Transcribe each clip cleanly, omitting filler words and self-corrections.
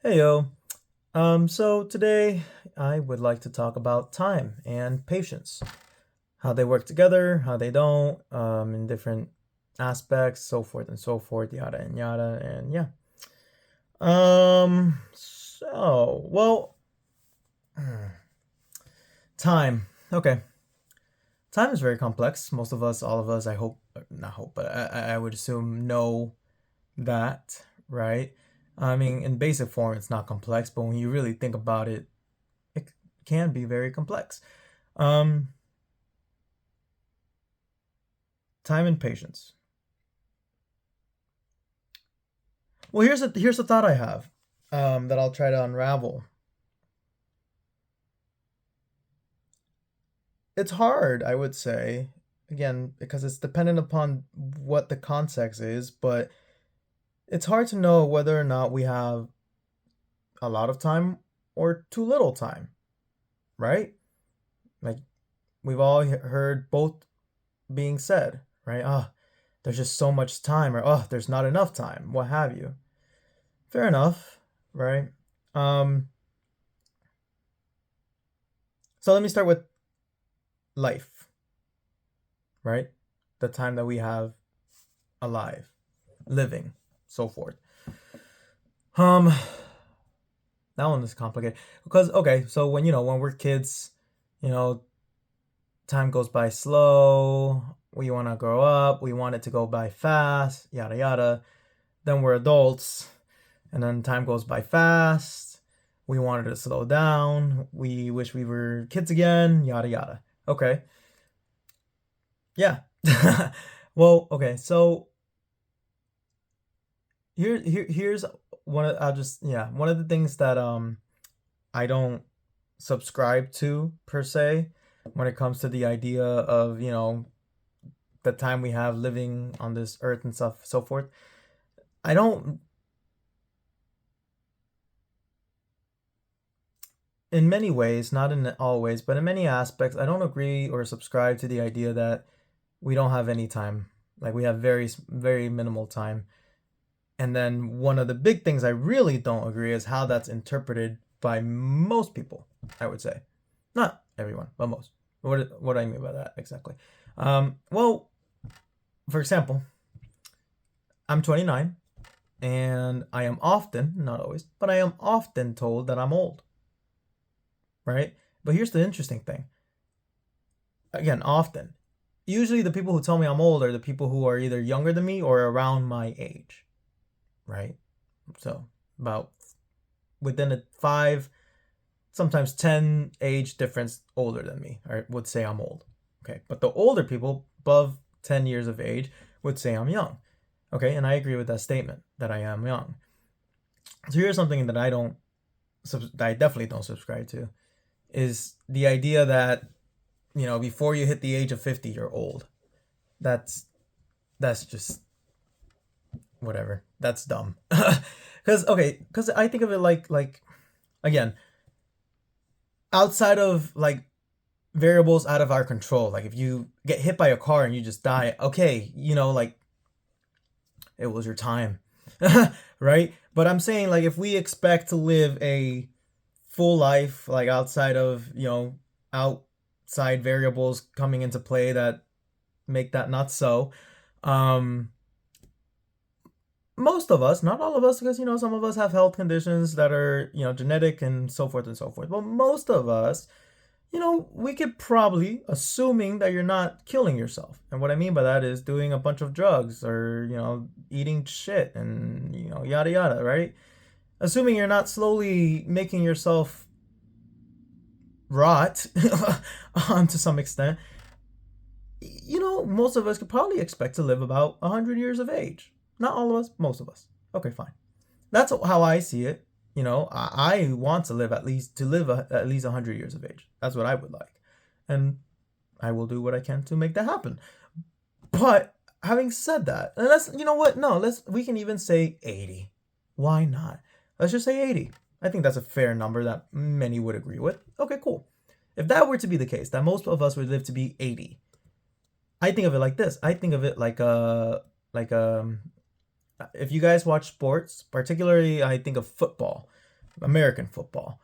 Hey yo. So today I would like to talk about time and patience, how they work together, how they don't, in different aspects, so forth and so forth, yada and yada, and yeah. Well, time. Okay. Time is very complex. Most of us, all of us, I hope, not hope, but I would assume know that, right? I mean, in basic form, it's not complex, but when you really think about it, it can be very complex. Um, Time and patience. Well, here's a thought I have, that I'll try to unravel. It's hard, I would say, again, because it's dependent upon what the context is, but it's hard to know whether or not we have a lot of time or too little time, right? Like we've all heard both being said, right? Oh, there's just so much time, or oh, there's not enough time, what have you. Fair enough, right? Um, so let me start with life, right? The time that we have alive, living, so forth. Um, that one is complicated because okay, so when we're kids, you know, time goes by slow. We want to grow up. We want it to go by fast. Yada yada. Then we're adults, and then time goes by fast. We wanted to slow down. We wish we were kids again. Yada yada. Okay. Yeah. Well, okay. So here's I'll just yeah, one of the things that I don't subscribe to per se when it comes to the idea of, the time we have living on this earth and stuff so forth. I don't In many ways, not in all ways, but in many aspects, I don't agree or subscribe to the idea that we don't have any time. Like we have very minimal time. And then one of the big things I really don't agree is how that's interpreted by most people, I would say. Not everyone, but most. What do I mean by that exactly? Well, for example, I'm 29 and I am often, not always, but I am often told that I'm old, right? But here's the interesting thing. Again, often. Usually the people who tell me I'm old are the people who are either younger than me or around my age, right? So, about within a 5, sometimes 10 age difference older than me, or would say I'm old. Okay, but the older people above 10 years of age would say I'm young. Okay, and I agree with that statement that I am young. So here's something that I definitely don't subscribe to is the idea that, before you hit the age of 50 you're old. That's that's just whatever. That's dumb. Cuz I think of it like again, outside of like variables out of our control. Like if you get hit by a car and you just die, okay, like it was your time. Right? But I'm saying like if we expect to live a full life like outside of, outside variables coming into play that make that not so, um most of us, not all of us, because some of us have health conditions that are, genetic and so forth and so forth. But most of us, we could probably, assuming that you're not killing yourself. And what I mean by that is doing a bunch of drugs or, eating shit and, yada yada, right? Assuming you're not slowly making yourself rot to some extent, most of us could probably expect to live about 100 years of age. Not all of us, most of us. Okay, fine. That's how I see it. I want to live at least 100 years of age. That's what I would like. And I will do what I can to make that happen. But having said that, and let's, you know what? No, we can even say 80. Why not? Let's just say 80. I think that's a fair number that many would agree with. Okay, cool. If that were to be the case, that most of us would live to be 80, I think of it like this. I think of it like if you guys watch sports, particularly I think of football. American football.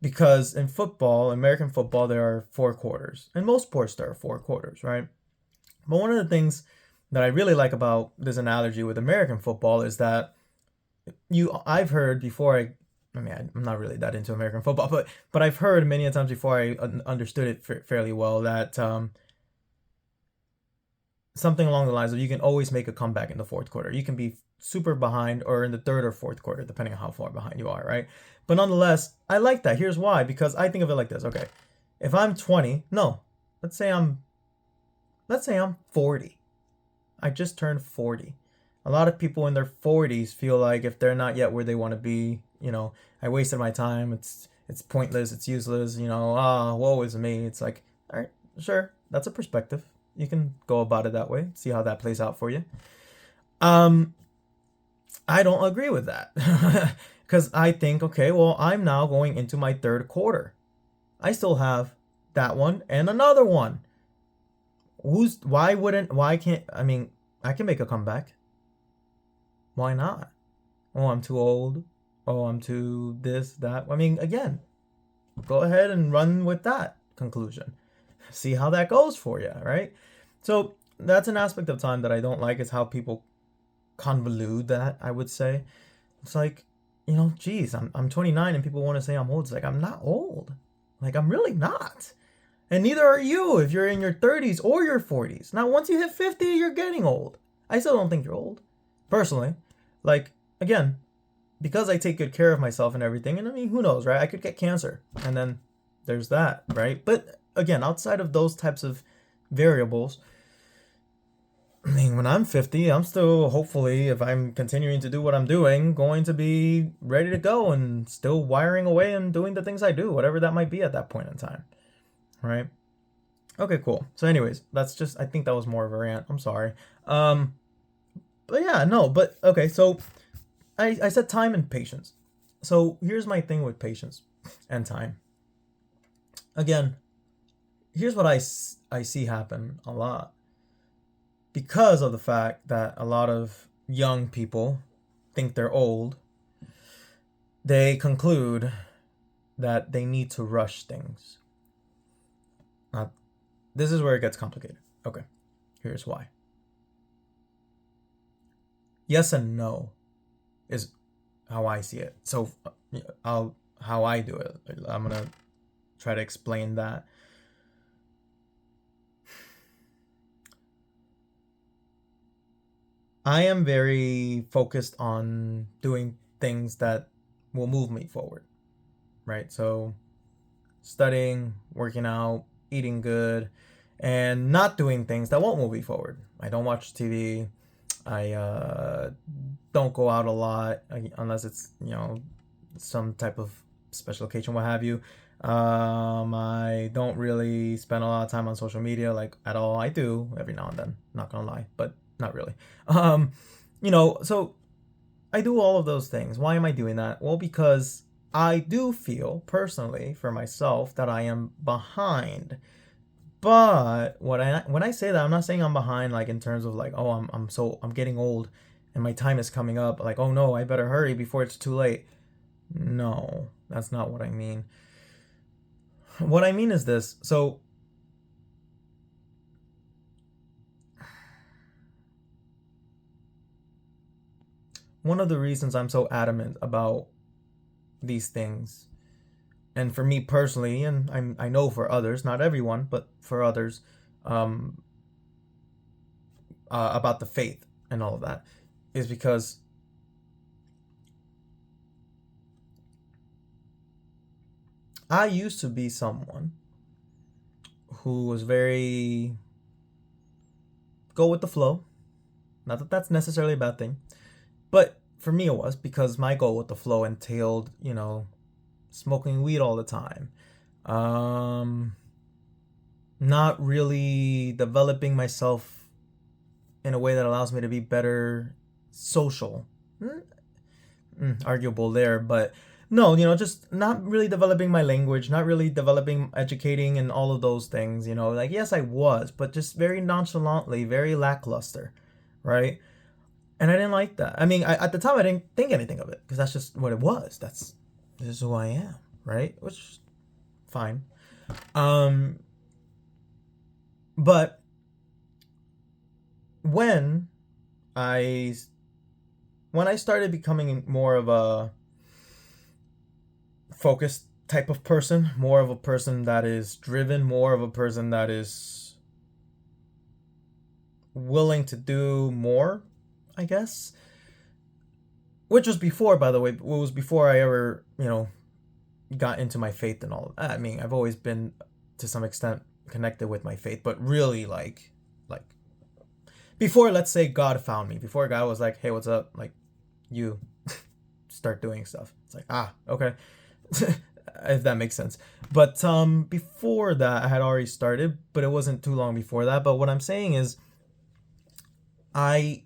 Because in football, American football, there are 4 quarters. In most sports, there are 4 quarters, right? But one of the things that I really like about this analogy with American football is that I've heard before I mean, I'm not really that into American football, but I've heard many a times before I understood it fairly well that something along the lines of you can always make a comeback in the fourth quarter. You can be super behind or in the third or fourth quarter, depending on how far behind you are, right? But nonetheless, I like that. Here's why, because I think of it like this. Okay, if I'm 20, no, let's say I'm 40. I just turned 40. A lot of people in their 40s feel like if they're not yet where they want to be, I wasted my time. It's pointless. It's useless. Woe is me. It's like, all right, sure, that's a perspective. You can go about it that way. See how that plays out for you. I don't agree with that because I think, okay, well, I'm now going into my third quarter. I still have that one and another one. Why can't, I mean, I can make a comeback. Why not? Oh, I'm too old. Oh, I'm too this, that. I mean, again, go ahead and run with that conclusion. See how that goes for you, right? So that's an aspect of time that I don't like, is how people convolute that, I would say. It's like, geez, I'm 29 and people want to say I'm old. It's like, I'm not old. Like, I'm really not. And neither are you if you're in your 30s or your 40s. Now, once you hit 50, you're getting old. I still don't think you're old, personally. Like, again, because I take good care of myself and everything, and I mean, who knows, right? I could get cancer, and then there's that, right? But again, outside of those types of variables, I mean, when I'm 50, I'm still, hopefully, if I'm continuing to do what I'm doing, going to be ready to go and still wiring away and doing the things I do, whatever that might be at that point in time, right? Okay, cool. So anyways, I think that was more of a rant. I'm sorry. But yeah, no, but okay, so I said time and patience. So here's my thing with patience and time. Again, here's what I see happen a lot. Because of the fact that a lot of young people think they're old, they conclude that they need to rush things. Now, this is where it gets complicated. Okay, here's why. Yes and no is how I see it. So how I do it. I'm gonna try to explain that. I am very focused on doing things that will move me forward, right? So studying, working out, eating good, and not doing things that won't move me forward. I don't watch TV. I don't go out a lot unless it's some type of special occasion, what have you. I don't really spend a lot of time on social media, like, at all. I do every now and then, not gonna lie, but not really. So I do all of those things. Why am I doing that? Well, because I do feel personally for myself that I am behind. But when I say that, I'm not saying I'm behind like in terms of like, oh, I'm getting old and my time is coming up, like, oh no, I better hurry before it's too late. No, that's not what I mean. What I mean is this. So one of the reasons I'm so adamant about these things, and for me personally, and I know for others, not everyone, but for others, about the faith and all of that, is because I used to be someone who was very go with the flow. Not that that's necessarily a bad thing, but for me it was, because my go with the flow entailed, smoking weed all the time. Not really developing myself in a way that allows me to be better social. Arguable there, but no, just not really developing my language, not really developing, educating, and all of those things. Like, yes, I was, but just very nonchalantly, very lackluster, right? And I didn't like that. I mean, at the time, I didn't think anything of it because that's just what it was. That's this is who I am, right? Which, fine. Um, but when I when I started becoming more of a focused type of person, more of a person that is driven, more of a person that is willing to do more, I guess. Which was before, by the way, it was before I ever, got into my faith and all of that. I mean, I've always been to some extent connected with my faith, but really like before, let's say God found me, before God was like, hey, what's up? Like, you start doing stuff. It's like, okay. If that makes sense. But before that I had already started, but it wasn't too long before that. But what I'm saying is I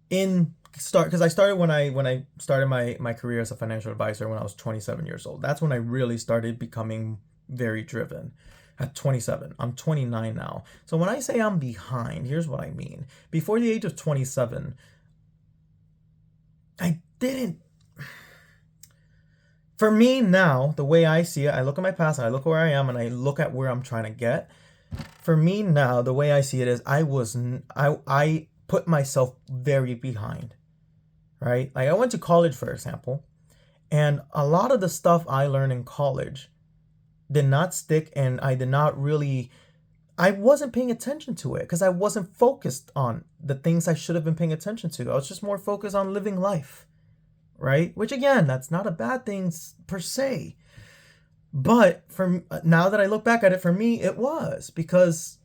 because I started when I started my career as a financial advisor when I was 27 years old. That's when I really started becoming very driven. At 27. I'm 29 now. So when I say I'm behind, here's what I mean. Before the age of 27, I didn't. For me now, the way I see it, I look at my past and I look where I am and I look at where I'm trying to get. For me now, the way I see it is I put myself very behind, right? Like I went to college, for example, and a lot of the stuff I learned in college did not stick, and I wasn't paying attention to it because I wasn't focused on the things I should have been paying attention to. I was just more focused on living life, right? Which again, that's not a bad thing per se. But now that I look back at it, for me, it was because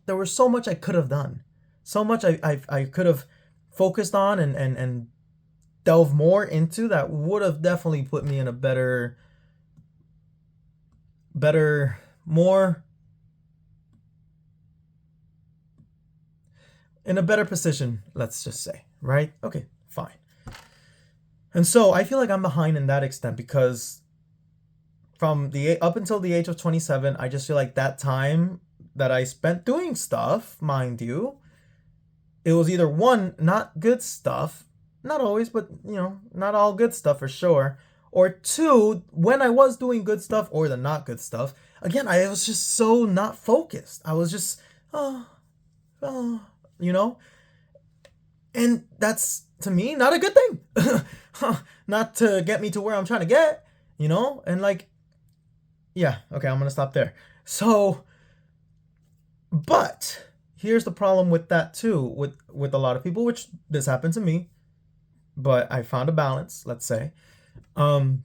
there was so much I could have done. So much I could have focused on and delve more into that would have definitely put me in a better, more in a better position, let's just say, right? Okay, fine. And so I feel like I'm behind in that extent because from up until the age of 27, I just feel like that time that I spent doing stuff, mind you, it was either one, not good stuff, not always, but not all good stuff for sure, or two, when I was doing good stuff or the not good stuff, again, I was just so not focused. I was just, and that's, to me, not a good thing. Not to get me to where I'm trying to get, and like, yeah, okay, I'm going to stop there. So, but here's the problem with that too, with a lot of people, which this happened to me, but I found a balance, let's say. When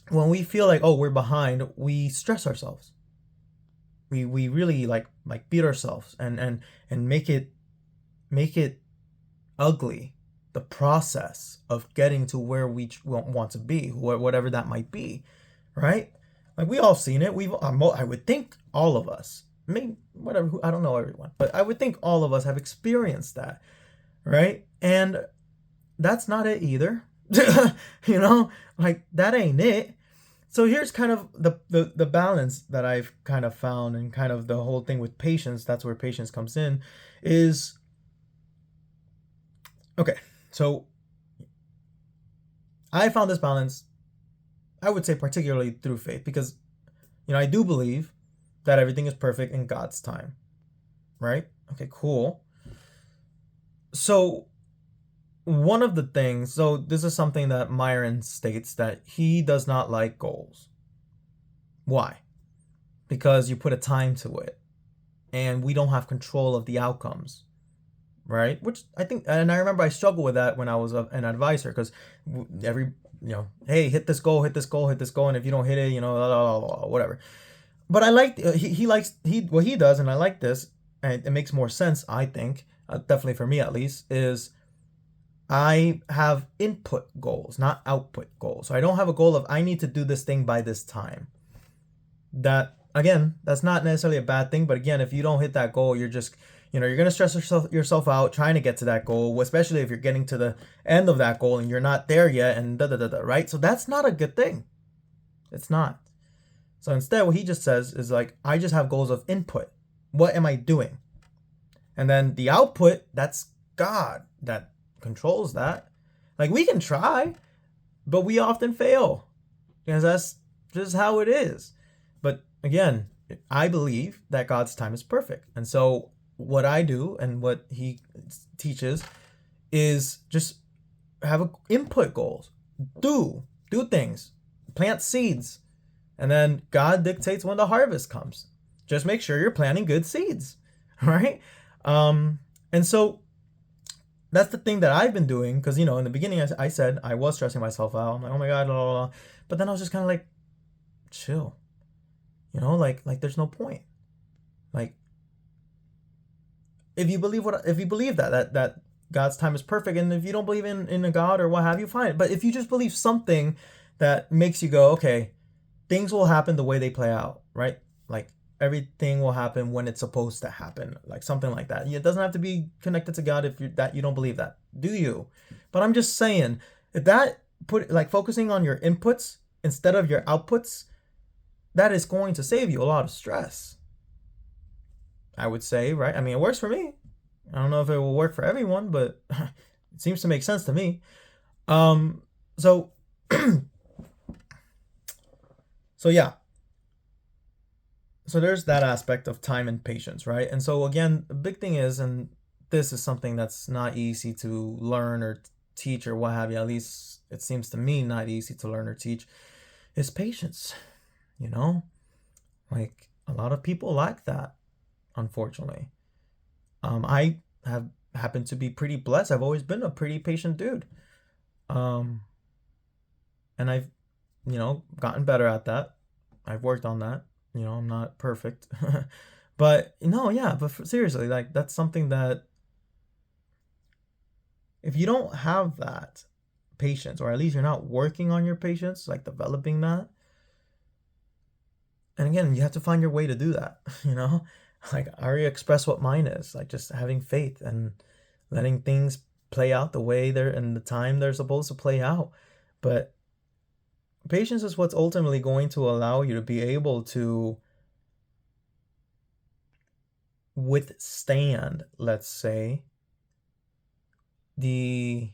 we feel like, oh, we're behind, we stress ourselves. We really like beat ourselves and make it ugly, the process of getting to where we want to be, whatever that might be, right? Like we all seen it. I would think all of us, maybe whatever, I don't know everyone, but I would think all of us have experienced that, right? And that's not it either. Like that ain't it. So here's kind of the balance that I've kind of found, and kind of the whole thing with patience, that's where patience comes in, is, okay, so I found this balance, I would say particularly through faith, because, I do believe that everything is perfect in God's time, right? Okay, cool. So one of the things, so this is something that Myron states, that he does not like goals. Why? Because you put a time to it and we don't have control of the outcomes, right? Which I think, and I remember I struggled with that when I was an advisor, because hey, hit this goal, and if you don't hit it, blah, blah, blah, blah, whatever. But I like, he likes, what he does, and I like this, and it makes more sense, I think, definitely for me at least, is I have input goals, not output goals. So I don't have a goal of I need to do this thing by this time. That, again, that's not necessarily a bad thing, but again, if you don't hit that goal, you're just, you're going to stress yourself out trying to get to that goal, especially if you're getting to the end of that goal and you're not there yet, and right? So that's not a good thing. It's not. So instead, what he just says is like, I just have goals of input. What am I doing? And then the output, that's God that controls that. Like, we can try, but we often fail because that's just how it is. But again, I believe that God's time is perfect. And so what I do and what he teaches is just have input goals. Do things. Plant seeds. And then God dictates when the harvest comes. Just make sure you're planting good seeds, right? And so that's the thing that I've been doing because, in the beginning, I said I was stressing myself out. I'm like, oh my God, blah, blah, blah. But then I was just kind of like, chill, like there's no point. Like, if you believe that God's time is perfect, and if you don't believe in a God or what have you, fine. But if you just believe something that makes you go, okay, things will happen the way they play out, right? Like everything will happen when it's supposed to happen, like something like that. It doesn't have to be connected to God if you don't believe that, do you? But I'm just saying, if that focusing on your inputs instead of your outputs, that is going to save you a lot of stress, I would say, right? I mean, it works for me. I don't know if it will work for everyone, but it seems to make sense to me. So so yeah. So there's that aspect of time and patience, right? And so again, the big thing is, and this is something that's not easy to learn or teach or what have you, at least it seems to me not easy to learn or teach, is patience. Like a lot of people lack that, unfortunately. I have happened to be pretty blessed. I've always been a pretty patient dude. Um, and I've, gotten better at that. I've worked on that. I'm not perfect. But no, yeah, but seriously, like that's something that if you don't have that patience, or at least you're not working on your patience, like developing that, and again, you have to find your way to do that, Like I already expressed what mine is, like just having faith and letting things play out the way they're in the time they're supposed to play out. But patience is what's ultimately going to allow you to be able to withstand, let's say, the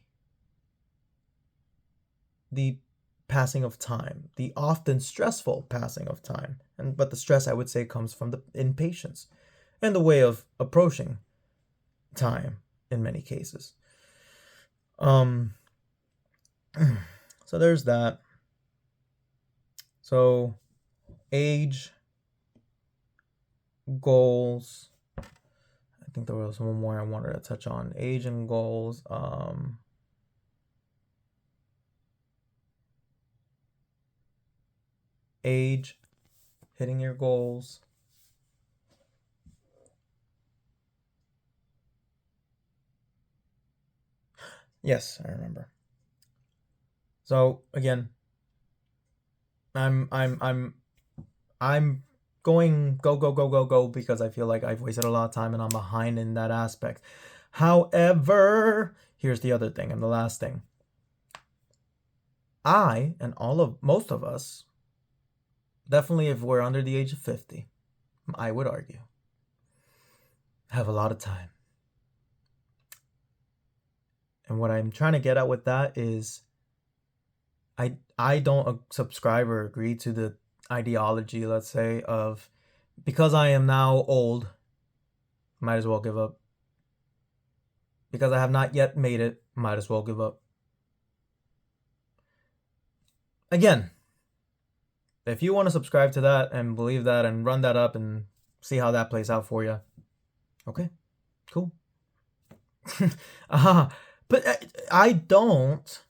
passing of time, the often stressful passing of time. But the stress, I would say, comes from the impatience and the way of approaching time in many cases. So there's that. So age, goals. I think there was one more I wanted to touch on. Age and goals. Age, hitting your goals. Yes, I remember. So again, I'm going go because I feel like I've wasted a lot of time and I'm behind in that aspect. However, here's the other thing and the last thing. I and most of us, definitely if we're under the age of 50, I would argue, have a lot of time. And what I'm trying to get at with that is I don't subscribe or agree to the ideology, let's say, of because I am now old, might as well give up. Because I have not yet made it, might as well give up. Again, if you want to subscribe to that and believe that and run that up and see how that plays out for you, okay, cool. But I don't.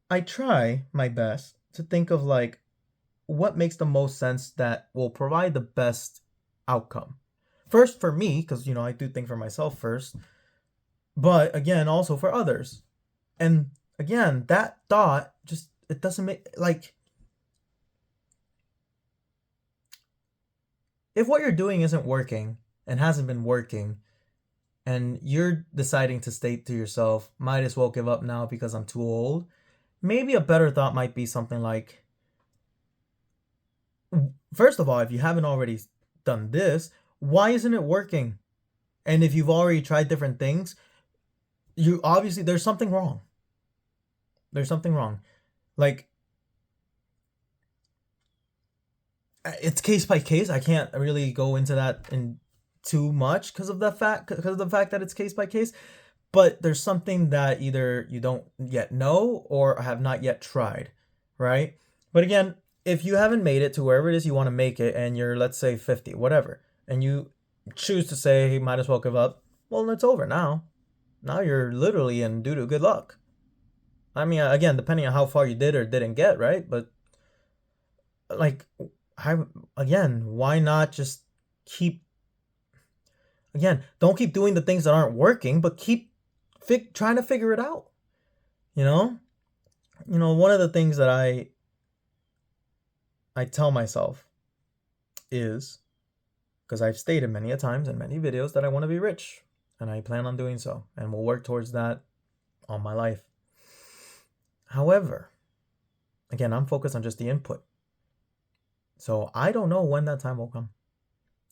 I try my best to think of like what makes the most sense that will provide the best outcome. First for me, because I do think for myself first, but again also for others. And again, that thought just it doesn't make like if what you're doing isn't working and hasn't been working and you're deciding to state to yourself, might as well give up now because I'm too old, maybe a better thought might be something like, first of all, if you haven't already done this, why isn't it working? And if you've already tried different things, you obviously, there's something wrong. There's something wrong. Like, it's case by case. I can't really go into that in too much because of the fact that it's case by case. But there's something that either you don't yet know or have not yet tried, right? But again, if you haven't made it to wherever it is you want to make it, and you're, let's say, 50, whatever, and you choose to say, hey, might as well give up, well, it's over now. Now you're literally in doo-doo. Good luck. I mean, again, depending on how far you did or didn't get, right? But like, again, why not just keep, again, don't keep doing the things that aren't working, but keep trying to figure it out. You know, one of the things that I tell myself is, because I've stated many a times in many videos that I want to be rich, and I plan on doing so, and will work towards that all my life. However, again, I'm focused on just the input. So I don't know when that time will come.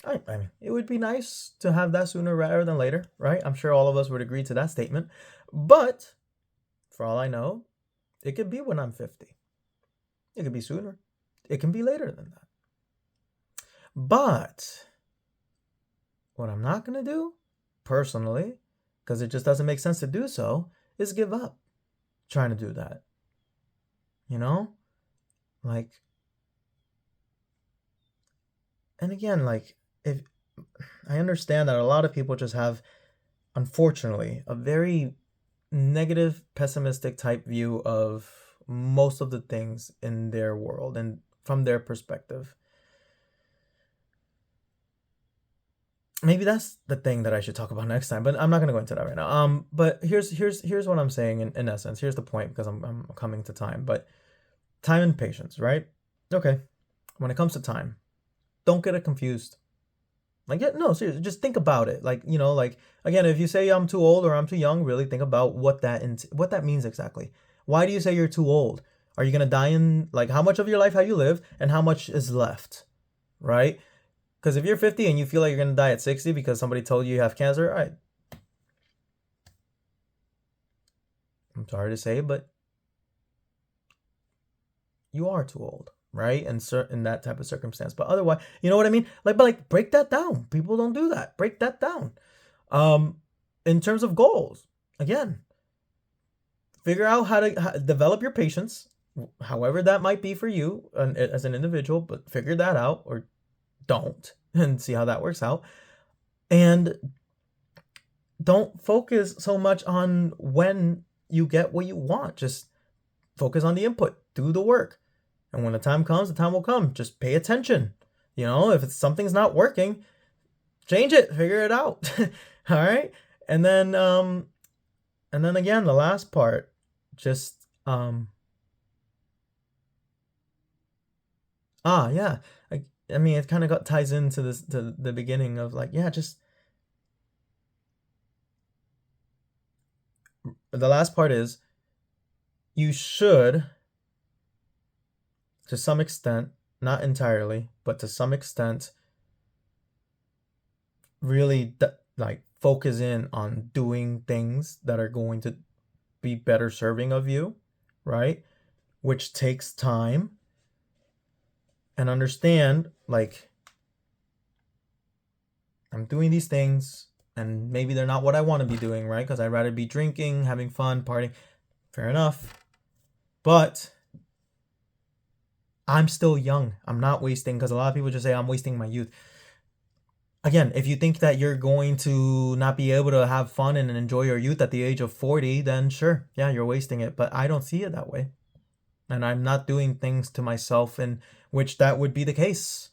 I mean, it would be nice to have that sooner rather than later, right? I'm sure all of us would agree to that statement. But for all I know, it could be when I'm 50. It could be sooner. It can be later than that. But what I'm not going to do, personally, because it just doesn't make sense to do so, is give up trying to do that. You know? Like, and again, like, if I understand that a lot of people just have, unfortunately, a very negative, pessimistic type view of most of the things in their world and from their perspective. Maybe that's the thing that I should talk about next time, but I'm not going to go into that right now. But here's what I'm saying in essence. Here's the point, because I'm coming to time. But time and patience, right? Okay. When it comes to time, don't get it confused. Like, yeah, no, seriously, just think about it. Like, like, again, if you say I'm too old or I'm too young, really think about what that means exactly. Why do you say you're too old? Are you going to die in, like, how much of your life have you lived and how much is left, right? Because if you're 50 and you feel like you're going to die at 60 because somebody told you have cancer, all right. I'm sorry to say, but you are too old, right? And in that type of circumstance. But otherwise, you know what I mean? Like, break that down. People don't do that. Break that down. In terms of goals, again, figure out how to develop your patience, however that might be for you as an individual, but figure that out, or don't, and see how that works out. And don't focus so much on when you get what you want. Just focus on the input, do the work. And when the time comes, the time will come. Just pay attention. If something's not working, change it, figure it out. All right. And then again, the last part, just, yeah. I mean, it kind of ties into this, to the beginning of, like, yeah, just, the last part is, you should, to some extent, not entirely, but to some extent, really like focus in on doing things that are going to be better serving of you, right? Which takes time. And understand, like, I'm doing these things and maybe they're not what I want to be doing, right? Because I'd rather be drinking, having fun, partying. Fair enough. But I'm still young. I'm not wasting, because a lot of people just say I'm wasting my youth. Again, if you think that you're going to not be able to have fun and enjoy your youth at the age of 40, then sure, yeah, you're wasting it. But I don't see it that way. And I'm not doing things to myself in which that would be the case,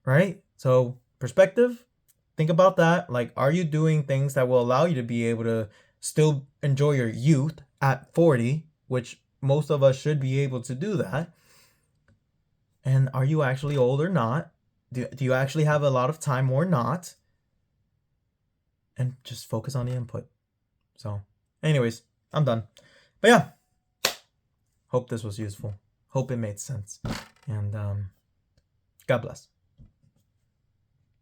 right? So perspective, think about that. Like, are you doing things that will allow you to be able to still enjoy your youth at 40, which most of us should be able to do that? And are you actually old or not? Do you actually have a lot of time or not? And just focus on the input. So anyways, I'm done. But yeah, hope this was useful. Hope it made sense. And God bless.